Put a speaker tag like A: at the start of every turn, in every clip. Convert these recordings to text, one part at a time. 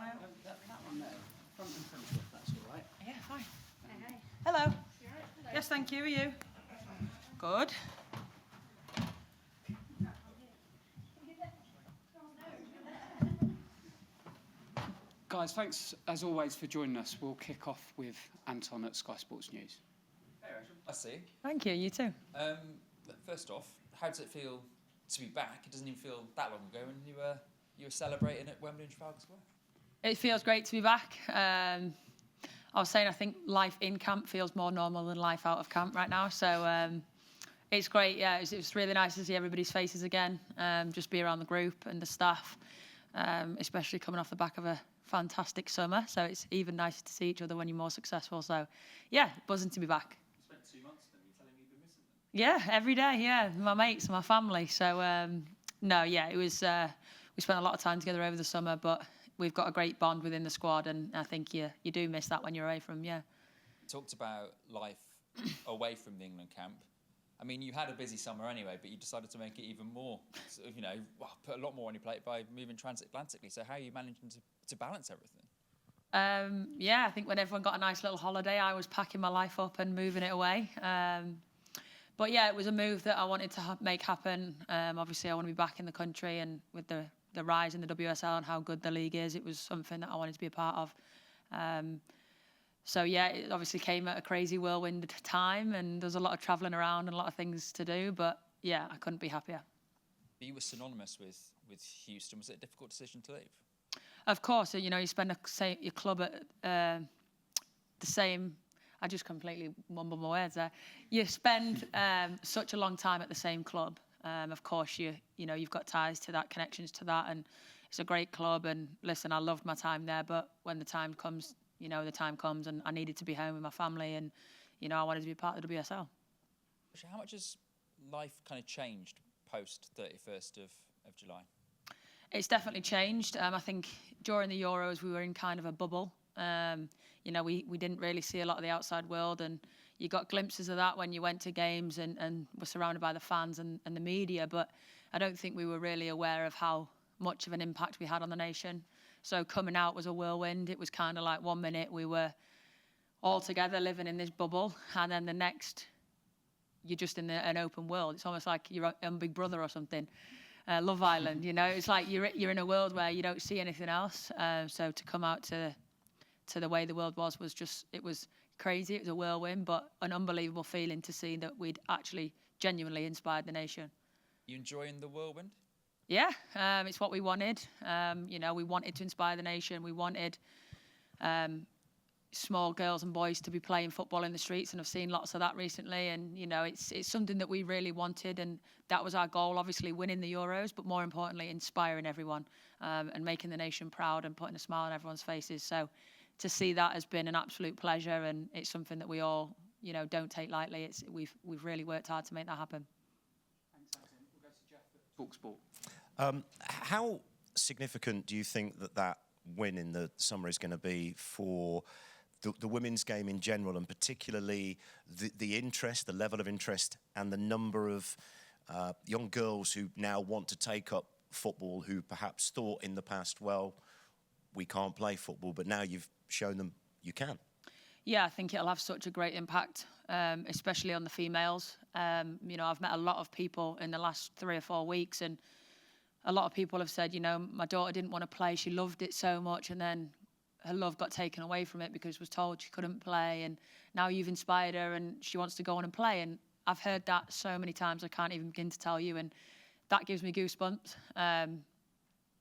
A: That one there, front and centre, if that's all right.
B: Yeah, fine.
C: Hey.
B: Hello.
C: Hello.
B: Yes, thank you. Are you? Good.
A: Guys, thanks as always for joining us. We'll kick off with Anton at Sky Sports News.
D: Hey, Rachel. I see.
B: Thank you. You too.
D: First off, how does it feel to be back? It doesn't even feel that long ago when you were celebrating at Wembley and Trafalgar Square.
B: It feels great to be back. I was saying I think life in camp feels more normal than life out of camp right now. So it's great. Yeah, it was really nice to see everybody's faces again. Just be around the group and the staff, especially coming off the back of a fantastic summer. So it's even nicer to see each other when you're more successful. So yeah, buzzing to be back.
D: You spent 2 months with them. You're telling me you've been missing them?
B: Yeah, every day. Yeah, my mates, my family. So no, yeah, it was. We spent a lot of time together over the summer, but we've got a great bond within the squad, and I think you do miss that when you're away from. Yeah.
D: You talked about life away from the England camp. I mean, you had a busy summer anyway, but you decided to make it even more, sort of, put a lot more on your plate by moving transatlantically. So how are you managing to balance everything?
B: Yeah, I think when everyone got a nice little holiday, I was packing my life up and moving it away. But yeah, it was a move that I wanted to make happen. Obviously, I want to be back in the country, and with the rise in the WSL and how good the league is, it was something that I wanted to be a part of. So yeah, it obviously came at a crazy whirlwind time, and there's a lot of travelling around and a lot of things to do. But yeah, I couldn't be happier.
D: You were synonymous with Houston. Was it a difficult decision to leave?
B: Of course, you spend your club at the same. I just completely mumbled my words there. You spend such a long time at the same club. Of course, you've got ties to that, connections to that, and it's a great club. And listen, I loved my time there, but when the time comes, the time comes, and I needed to be home with my family, and I wanted to be part of the WSL.
D: How much has life kind of changed post 31st of July?
B: It's definitely changed. I think during the Euros we were in kind of a bubble. We didn't really see a lot of the outside world, and you got glimpses of that when you went to games and were surrounded by the fans and the media, but I don't think we were really aware of how much of an impact we had on the nation. So coming out was a whirlwind. It was kind of like 1 minute we were all together living in this bubble, and then the next you're just in an open world. It's almost like you're on Big Brother or something. Love Island, it's like you're in a world where you don't see anything else. So to come out to the way the world was just, it was crazy. It was a whirlwind, but an unbelievable feeling to see that we'd actually genuinely inspired the nation.
D: You enjoying the whirlwind?
B: Yeah, it's what we wanted. We wanted to inspire the nation. We wanted small girls and boys to be playing football in the streets, and I've seen lots of that recently. And it's something that we really wanted, and that was our goal. Obviously, winning the Euros, but more importantly, inspiring everyone and making the nation proud and putting a smile on everyone's faces. So to see that has been an absolute pleasure, and it's something that we all don't take lightly. We've really worked hard to make that happen.
A: Thanks, Anton. We'll go to Jeff at TalkSport.
E: How significant do you think that win in the summer is going to be for the women's game in general, and particularly the interest, the level of interest, and the number of young girls who now want to take up football, who perhaps thought in the past, well, we can't play football, but now you've shown them you can?
B: Yeah, I think it'll have such a great impact, especially on the females. I've met a lot of people in the last 3 or 4 weeks, and a lot of people have said, my daughter didn't want to play. She loved it so much, and then her love got taken away from it because she was told she couldn't play, and now you've inspired her and she wants to go on and play. And I've heard that so many times I can't even begin to tell you, and that gives me goosebumps.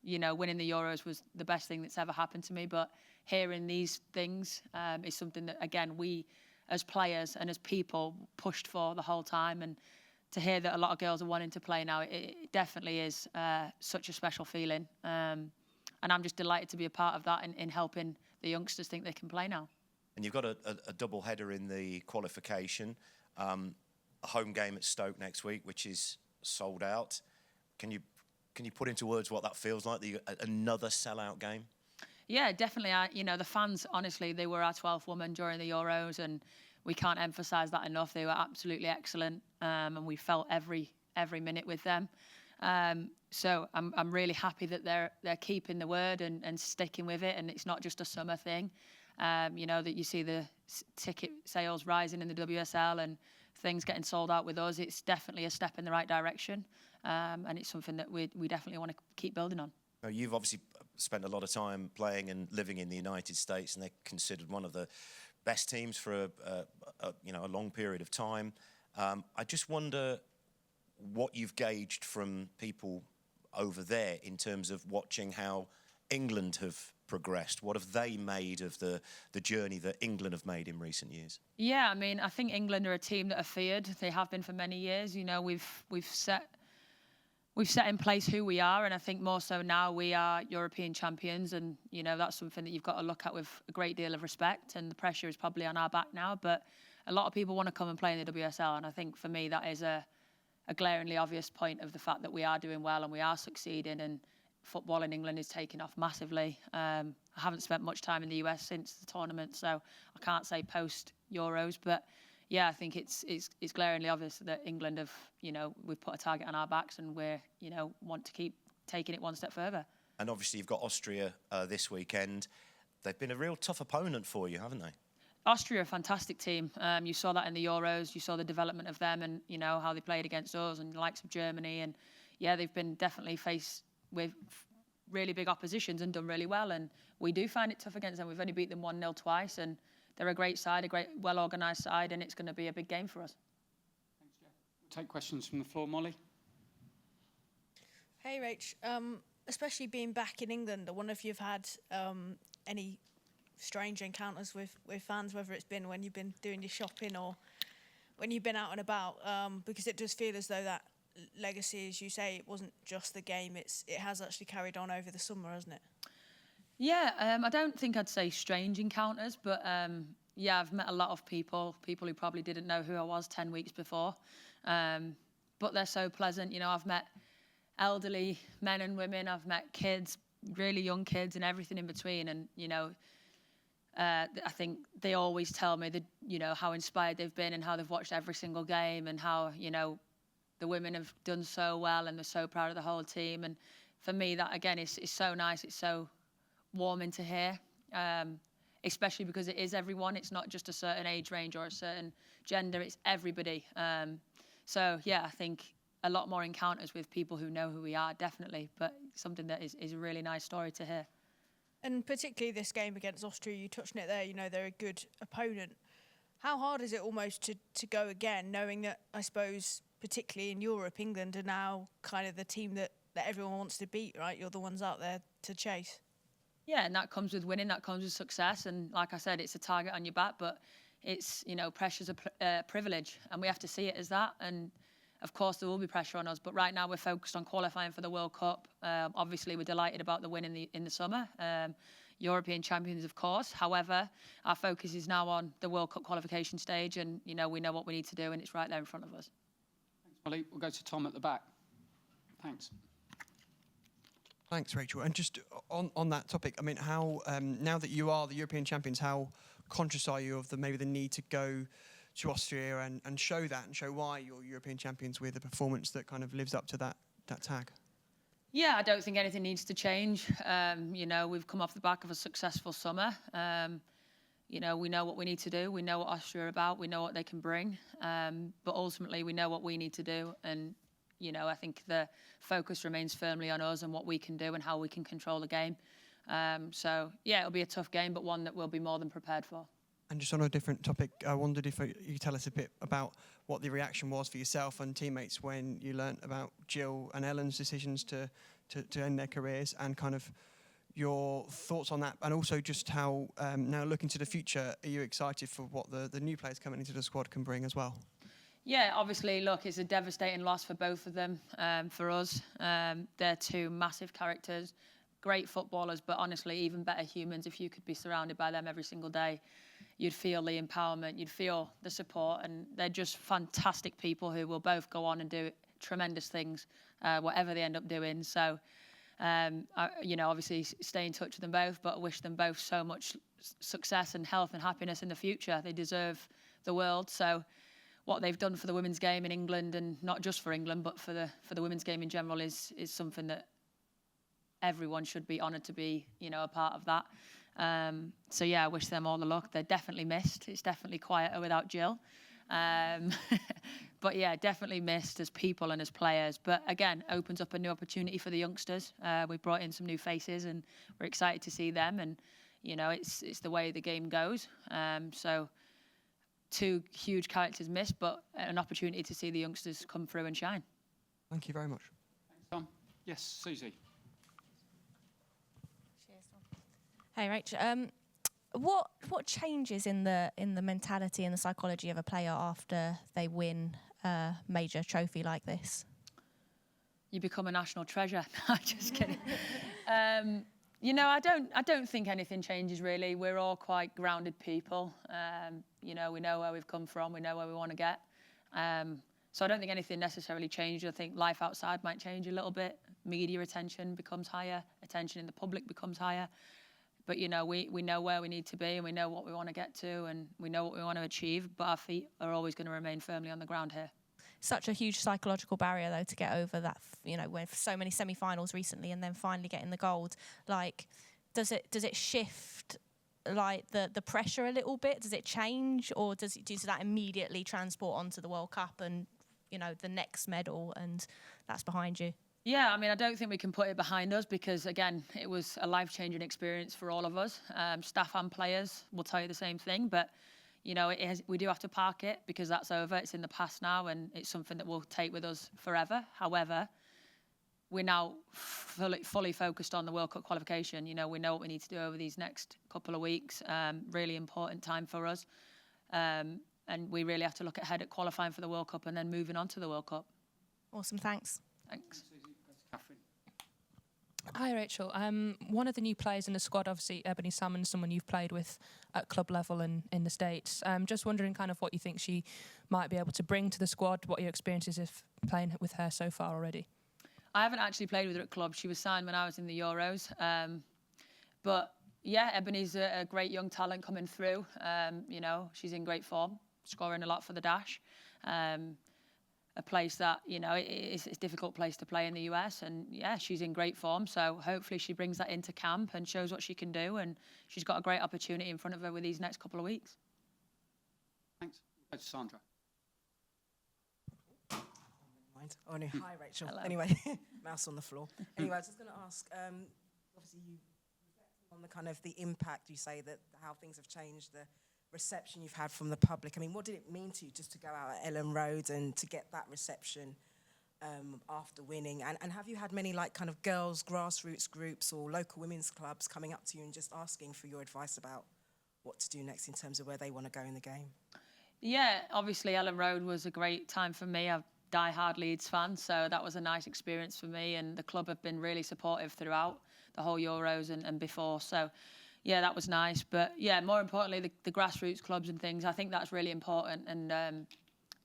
B: Winning the Euros was the best thing that's ever happened to me, but hearing these things is something that, again, we as players and as people pushed for the whole time. And to hear that a lot of girls are wanting to play now, it definitely is such a special feeling. And I'm just delighted to be a part of that in helping the youngsters think they can play now.
E: And you've got a double header in the qualification, a home game at Stoke next week, which is sold out. Can you put into words what that feels like, another sellout game?
B: Yeah, definitely. The fans, honestly, they were our 12th woman during the Euros, and we can't emphasise that enough. They were absolutely excellent, and we felt every minute with them. So I'm really happy that they're keeping the word and sticking with it, and it's not just a summer thing. That you see the ticket sales rising in the WSL and things getting sold out with us. It's definitely a step in the right direction, and it's something that we definitely want to keep building on.
E: Now, you've obviously spent a lot of time playing and living in the United States, and they're considered one of the best teams for a long period of time. I just wonder what you've gauged from people over there in terms of watching how England have progressed. What have they made of the journey that England have made in recent years?
B: Yeah, I mean, I think England are a team that are feared. They have been for many years. We've set in place who we are, and I think more so now we are European champions, and that's something that you've got to look at with a great deal of respect, and the pressure is probably on our back now, but a lot of people want to come and play in the WSL, and I think for me that is a glaringly obvious point of the fact that we are doing well and we are succeeding, and football in England is taking off massively. I haven't spent much time in the US since the tournament, so I can't say post Euros, but yeah, I think it's glaringly obvious that England have, we've put a target on our backs, and we're, want to keep taking it one step further. And
E: obviously you've got Austria this weekend. They've been a real tough opponent for you, haven't they?
B: Austria are a fantastic team. You saw that in the Euros. You saw the development of them, and how they played against us and the likes of Germany. And yeah, they've been definitely faced with really big oppositions and done really well. And we do find it tough against them. We've only beat them 1-0 twice, and they're a great side, a great, well-organised side, and it's going to be a big game for us.
A: Thanks, Jeff. We'll take questions from the floor. Molly?
C: Hey, Rach. Especially being back in England, I wonder if you've had any strange encounters with fans, whether it's been when you've been doing your shopping or when you've been out and about, because it does feel as though that legacy, as you say, it wasn't just the game, it has actually carried on over the summer, hasn't it?
B: Yeah, I don't think I'd say strange encounters, but yeah, I've met a lot of people who probably didn't know who I was 10 weeks before, but they're so pleasant. I've met elderly men and women, I've met kids, really young kids, and everything in between, and I think they always tell me that, how inspired they've been and how they've watched every single game, and how, the women have done so well and they're so proud of the whole team. And for me, that again is so nice. It's so warming to hear, especially because it is everyone. It's not just a certain age range or a certain gender. It's everybody. So yeah, I think a lot more encounters with people who know who we are, definitely, but something that is a really nice story to hear.
C: And particularly this game against Austria, you touched on it there, they're a good opponent. How hard is it almost to go again, knowing that, I suppose, particularly in Europe, England are now kind of the team that everyone wants to beat, right? You're the ones out there to chase.
B: Yeah, and that comes with winning, that comes with success. And like I said, it's a target on your back, but it's, pressure's a privilege, and we have to see it as that. And of course, there will be pressure on us, but right now we're focused on qualifying for the World Cup. Obviously, we're delighted about the win in the summer. European champions, of course. However, our focus is now on the World Cup qualification stage, and we know what we need to do, and it's right there in front of us.
A: Thanks, Molly. We'll go to Tom at the back. Thanks.
F: Thanks, Rachel. And just on that topic, I mean, how now that you are the European champions, how conscious are you of maybe the need to go to Austria and show that and show why you're European champions with a performance that kind of lives up to that tag?
B: Yeah, I don't think anything needs to change. We've come off the back of a successful summer. We know what we need to do. We know what Austria are about. We know what they can bring. But ultimately, we know what we need to do. And, I think the focus remains firmly on us and what we can do and how we can control the game. So, yeah, it'll be a tough game, but one that we'll be more than prepared for. And
F: just on a different topic, I wondered if you could tell us a bit about what the reaction was for yourself and teammates when you learnt about Jill and Ellen's decisions to end their careers, and kind of your thoughts on that, and also just how, now looking to the future, are you excited for what the new players coming into the squad can bring as well?
B: Yeah, obviously, look, it's a devastating loss for both of them. For us, they're two massive characters, great footballers, but honestly, even better humans. If you could be surrounded by them every single day, you'd feel the empowerment, you'd feel the support, and they're just fantastic people who will both go on and do tremendous things, whatever they end up doing. So, obviously stay in touch with them both, but I wish them both so much success and health and happiness in the future. They deserve the world. So what they've done for the women's game in England, and not just for England, but for the women's game in general, is something that everyone should be honoured to be, you know, a part of that. So yeah, I wish them all the luck. They're definitely missed. It's definitely quieter without Jill. But yeah, definitely missed as people and as players. But again, opens up a new opportunity for the youngsters. We've brought in some new faces, and we're excited to see them. And you know, it's the way the game goes. So 2 huge characters missed, but an opportunity to see the youngsters come through and shine.
F: Thank you very much.
A: Thanks, Tom. Yes, Susie.
G: Hey, Rachel. What changes in the mentality and the psychology of a player after they win a major trophy like this?
B: You become a national treasure. I'm just kidding. You know, I don't think anything changes really. We're all quite grounded people. You know, we know where we've come from. We know where we want to get. So I don't think anything necessarily changed. I think life outside might change a little bit. Media attention becomes higher. Attention in the public becomes higher. But, you know, we know where we need to be, and we know what we want to get to, and we know what we want to achieve. But our feet are always going to remain firmly on the ground here.
G: Such a huge psychological barrier, though, to get over that, you know, with so many semi-finals recently and then finally getting the gold. Like, does it shift, like, the pressure a little bit? Does it change? Or does that immediately transport onto the World Cup and, you know, the next medal, and that's behind you?
B: Yeah, I mean, I don't think we can put it behind us because, again, it was a life-changing experience for all of us. Staff and players will tell you the same thing, but, you know, we do have to park it because that's over. It's in the past now, and it's something that we'll take with us forever. However, we're now fully focused on the World Cup qualification. You know, we know what we need to do over these next couple of weeks. Really important time for us. And we really have to look ahead at qualifying for the World Cup and then moving on to the World Cup.
G: Awesome, thanks.
B: Thanks.
A: Catherine.
H: Hi, Rachel. One of the new players in the squad, obviously, Ebony Salmon, someone you've played with at club level and in the States. Just wondering kind of what you think she might be able to bring to the squad, what your experiences of playing with her so far already.
B: I haven't actually played with her at club. She was signed when I was in the Euros. But, yeah, Ebony's a great young talent coming through. You know, she's in great form, scoring a lot for the Dash. A place that, you know, it's a difficult place to play in the US, and yeah, she's in great form, so hopefully she brings that into camp and shows what she can do, and she's got a great opportunity in front of her with these next couple of weeks.
A: Thanks. Go to Sandra.
I: Oh, no. Hi, Rachel.
B: Hello.
I: Anyway, mouse on the floor. Anyway, I was just going to ask, obviously you reflected on the kind of the impact, you say that how things have changed, the reception you've had from the public. I mean, what did it mean to you just to go out at Ellen Road and to get that reception after winning? And have you had many like kind of girls' grassroots groups or local women's clubs coming up to you and just asking for your advice about what to do next in terms of where they want to go in the game?
B: Yeah, obviously Ellen Road was a great time for me. I'm a die-hard Leeds fan, so that was a nice experience for me, and the club have been really supportive throughout the whole Euros and before. So yeah, that was nice. But yeah, more importantly, the grassroots clubs and things, I think that's really important. And,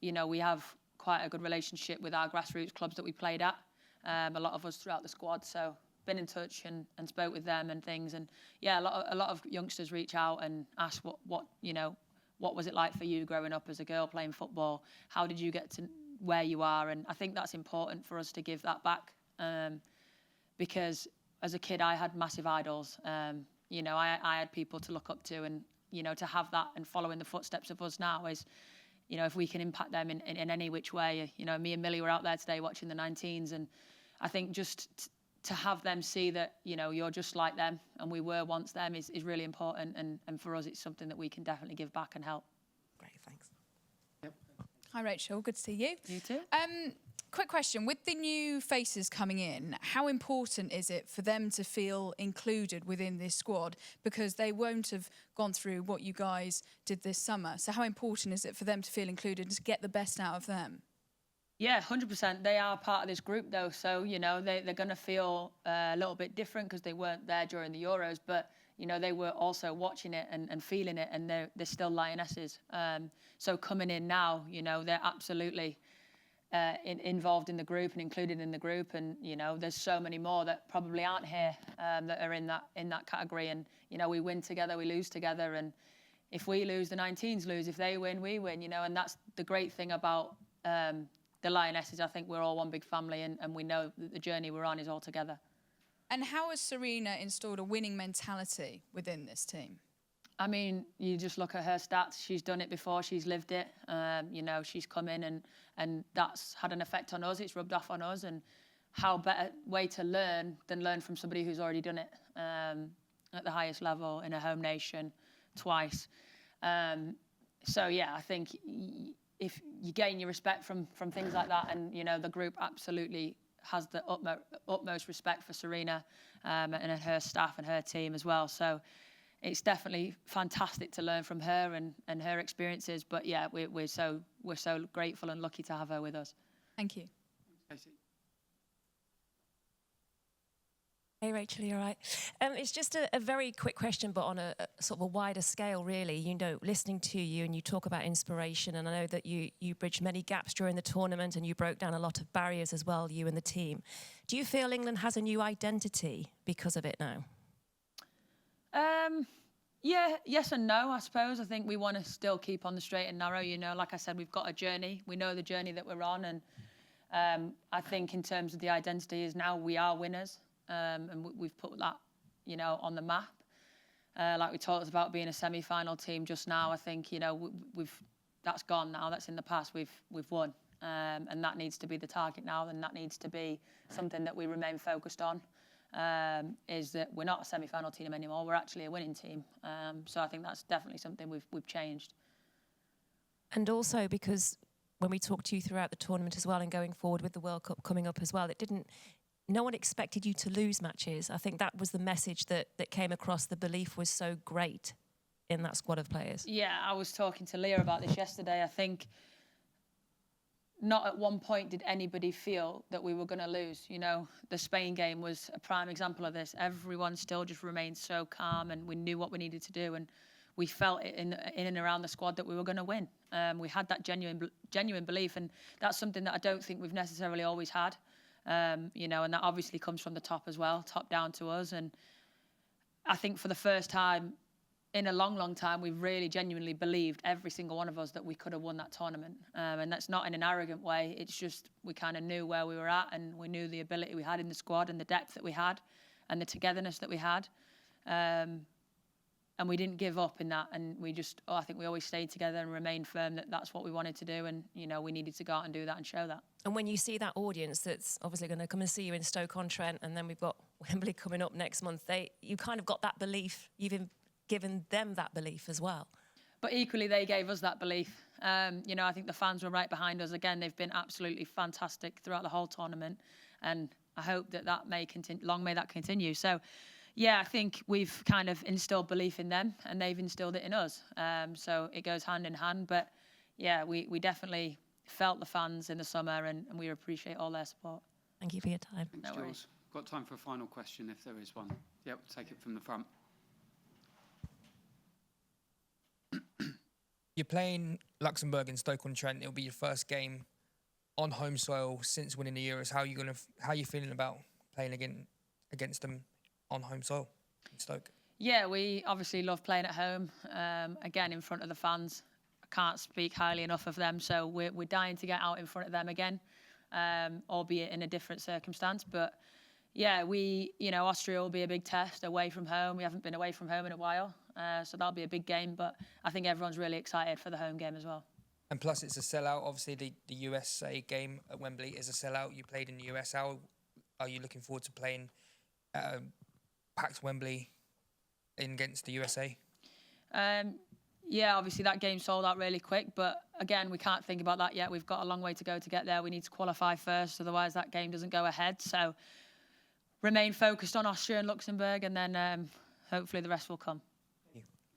B: you know, we have quite a good relationship with our grassroots clubs that we played at, a lot of us throughout the squad. So been in touch and spoke with them and things. And yeah, a lot of youngsters reach out and ask what you know, what was it like for you growing up as a girl playing football? How did you get to where you are? And I think that's important for us to give that back, because as a kid, I had massive idols. You know, I had people to look up to, and, you know, to have that and follow in the footsteps of us now is, you know, if we can impact them in any which way. You know, me and Millie were out there today watching the 19s, and I think just to have them see that, you know, you're just like them and we were once them is really important. And for us, it's something that we can definitely give back and help.
I: Great, thanks.
A: Yep.
J: Hi, Rachel. Good to see you.
B: You too.
J: Quick question. With the new faces coming in, how important is it for them to feel included within this squad? Because they won't have gone through what you guys did this summer. So how important is it for them to feel included and to get the best out of them?
B: Yeah, 100%. They are part of this group, though. So, you know, they're going to feel a little bit different because they weren't there during the Euros. But, you know, they were also watching it and feeling it, and they're still Lionesses. So coming in now, you know, they're absolutely involved in the group and included in the group, and you know, there's so many more that probably aren't here that are in that category. And you know, we win together, we lose together, and if we lose, the 19s lose. If they win, we win, you know, and that's the great thing about the Lionesses. I think we're all one big family, and we know that the journey we're on is all together.
J: And how has Serena installed a winning mentality within this team?
B: I mean, you just look at her stats. She's done it before. She's lived it. You know, she's come in and that's had an effect on us. It's rubbed off on us. And how better way to learn than learn from somebody who's already done it at the highest level in a home nation twice. So, yeah, I think if you gain your respect from things like that, and, you know, the group absolutely has the utmost respect for Serena and her staff and her team as well. So it's definitely fantastic to learn from her and her experiences. But yeah, we're so grateful and lucky to have her with us.
J: Thank you.
K: Hey Rachel, you're right. It's just a very quick question, but on a sort of a wider scale, really. You know, listening to you and you talk about inspiration, and I know that you bridged many gaps during the tournament and you broke down a lot of barriers as well, you and the team. Do you feel England has a new identity because of it now?
B: Yeah, yes and no, I suppose. I think we want to still keep on the straight and narrow. You know, like I said, we've got a journey. We know the journey that we're on, and I think in terms of the identity is now we are winners. And we've put that, you know, on the map. Like we talked about being a semi-final team just now. I think, you know, that's gone now. That's in the past. We've won, and that needs to be the target now. And that needs to be something that we remain focused on. Is that we're not a semi-final team anymore. We're actually a winning team. So I think that's definitely something we've changed.
K: And also because when we talked to you throughout the tournament as well, and going forward with the World Cup coming up as well, no one expected you to lose matches. I think that was the message that came across. The belief was so great in that squad of players.
B: Yeah, I was talking to Leah about this yesterday. I think not at one point did anybody feel that we were going to lose. You know, the Spain game was a prime example of this. Everyone still just remained so calm, and we knew what we needed to do, and we felt it in and around the squad that we were going to win. We had that genuine belief, and that's something that I don't think we've necessarily always had. You know, and that obviously comes from the top as well, top down to us. And I think for the first time in a long, long time, we've really genuinely believed, every single one of us, that we could have won that tournament. And that's not in an arrogant way. It's just we kind of knew where we were at, and we knew the ability we had in the squad and the depth that we had and the togetherness that we had. And we didn't give up in that. And we just, I think we always stayed together and remained firm that that's what we wanted to do. And, you know, we needed to go out and do that and show that.
K: And when you see that audience that's obviously going to come and see you in Stoke-on-Trent, and then we've got Wembley coming up next month, you kind of got that belief. You've given them that belief as well.
B: But equally, they gave us that belief. You know, I think the fans were right behind us. Again, they've been absolutely fantastic throughout the whole tournament. And I hope that may continue, long may that continue. So, yeah, I think we've kind of instilled belief in them, and they've instilled it in us. So it goes hand in hand. But, yeah, we definitely felt the fans in the summer, and we appreciate all their support.
K: Thank you for your time.
A: Thanks, Jules. Got time for a final question if there is one. Yep, we'll take it from the front.
L: You're playing Luxembourg in Stoke-on-Trent. It'll be your first game on home soil since winning the Euros. How are you feeling about playing against them on home soil in Stoke?
B: Yeah, we obviously love playing at home. Again, in front of the fans. I can't speak highly enough of them. So we're dying to get out in front of them again, albeit in a different circumstance. But yeah, Austria will be a big test away from home. We haven't been away from home in a while. So that'll be a big game. But I think everyone's really excited for the home game as well.
L: And plus, it's a sellout. Obviously, the USA game at Wembley is a sellout. You played in the US. How are you looking forward to playing packed Wembley against the USA?
B: Yeah, obviously that game sold out really quick, but again, we can't think about that yet. We've got a long way to go to get there. We need to qualify first, otherwise that game doesn't go ahead. So remain focused on Austria and Luxembourg, and then hopefully the rest will come.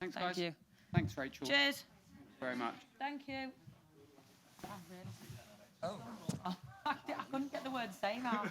A: Thanks,
B: Thank
A: guys.
B: you.
A: Thanks, Rachel.
B: Cheers.
A: Thanks very much.
B: Thank you. Oh, really? I couldn't get the word to say now.